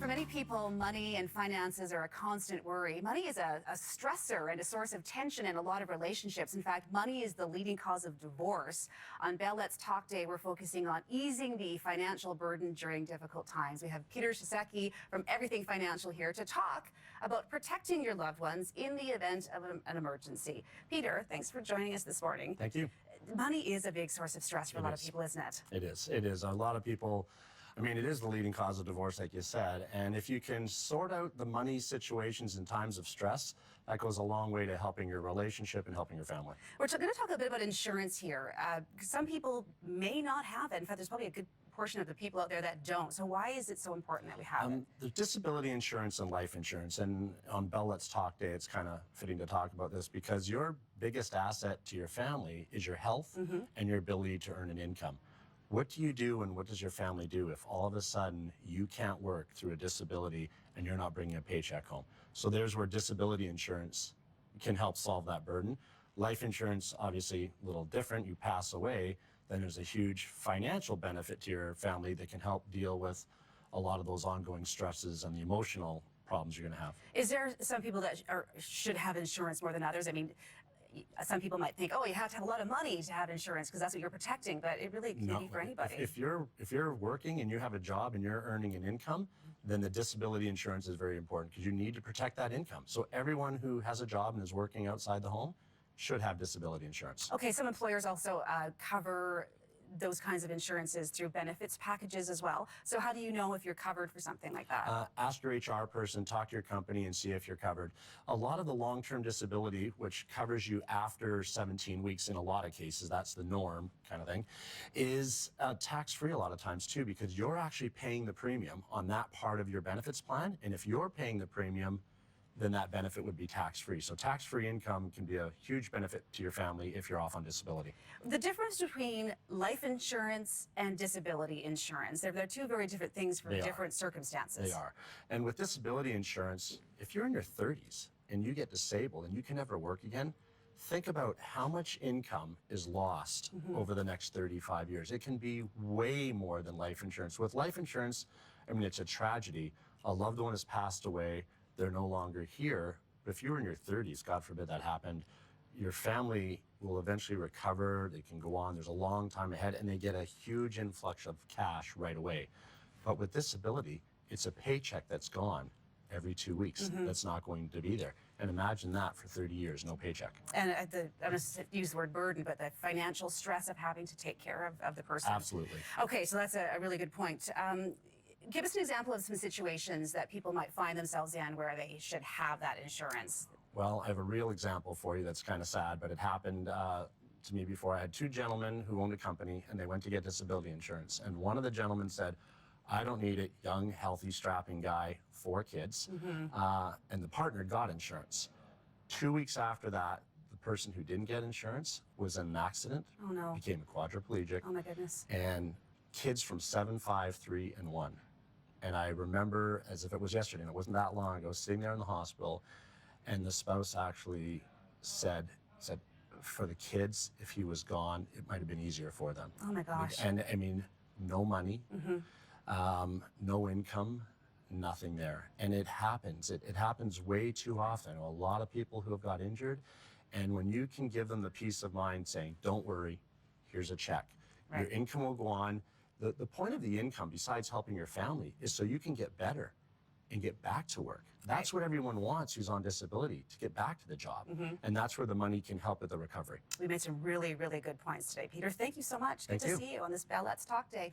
For many people, money and finances are a constant worry. Money is a stressor and a source of tension in a lot of relationships. In fact, money is the leading cause of divorce. On Bell Let's Talk Day, we're focusing on easing the financial burden during difficult times. We have Peter Cishecki from Everything Financial here to talk about protecting your loved ones in the event of an emergency. Peter, thanks for joining us this morning. Thank you. Money is a big source of stress for a lot of people, isn't it? It is. It is. A lot of people, I mean, it is the leading cause of divorce, like you said. And if you can sort out the money situations in times of stress, that goes a long way to helping your relationship and helping your family. We're going to talk a bit about insurance here. Some people may not have it. In fact, there's probably a good portion of the people out there that don't. So why is it so important that we have it? The disability insurance and life insurance, and on Bell Let's Talk Day, it's kind of fitting to talk about this because your biggest asset to your family is your health and your ability to earn an income. What do you do and what does your family do if all of a sudden you can't work through a disability and you're not bringing a paycheck home? So there's where disability insurance can help solve that burden. Life insurance, obviously a little different. You pass away, then there's a huge financial benefit to your family that can help deal with a lot of those ongoing stresses and the emotional problems you're going to have. Is there some people that should have insurance more than others? I mean, some people might think, oh, you have to have a lot of money to have insurance because that's what you're protecting, but it really can be for anybody. If you're working and you have a job and you're earning an income, then the disability insurance is very important because you need to protect that income. So everyone who has a job and is working outside the home should have disability insurance. Okay, some employers also cover those kinds of insurances through benefits packages as well. So how do you know if you're covered for something like that? Ask your HR person, talk to your company and see if you're covered. A lot of the long-term disability, which covers you after 17 weeks in a lot of cases, that's the norm kind of thing, is tax-free a lot of times too because you're actually paying the premium on that part of your benefits plan. And if you're paying the premium, then that benefit would be tax-free. So tax-free income can be a huge benefit to your family if you're off on disability. The difference between life insurance and disability insurance, they're two very different things for different circumstances. They are. And with disability insurance, if you're in your 30s and you get disabled and you can never work again, think about how much income is lost over the next 35 years. It can be way more than life insurance. With life insurance, I mean, it's a tragedy. A loved one has passed away. They're no longer here. But if you were in your 30s, God forbid that happened, your family will eventually recover. They can go on. There's a long time ahead, and they get a huge influx of cash right away. But with disability, it's a paycheck that's gone every 2 weeks. That's not going to be there. And imagine that for 30 years, no paycheck. And I'm going to use the word burden, but the financial stress of having to take care of the person. Absolutely. Okay, so that's a really good point. Give us an example of some situations that people might find themselves in where they should have that insurance. Well, I have a real example for you that's kind of sad, but it happened to me before. I had two gentlemen who owned a company, and they went to get disability insurance. And one of the gentlemen said, I don't need it, young, healthy, strapping guy, 4 kids. And the partner got insurance. 2 weeks after that, the person who didn't get insurance was in an accident, became a quadriplegic. Oh, my goodness. And kids from 7, 5, 3, and 1. And I remember as if it was yesterday, and it wasn't that long ago, sitting there in the hospital, and the spouse actually said, for the kids, if he was gone, it might have been easier for them. Oh my gosh. And I mean, no money, no income, nothing there. And it happens. It happens way too often. I know a lot of people who have got injured, and when you can give them the peace of mind saying, don't worry, here's a check. Right. Your income will go on. The point of the income, besides helping your family, is so you can get better and get back to work. That's what everyone wants who's on disability, to get back to the job. And that's where the money can help with the recovery. We made some really, really good points today. Peter, thank you so much. Good to see you on this Bell Let's Talk Day.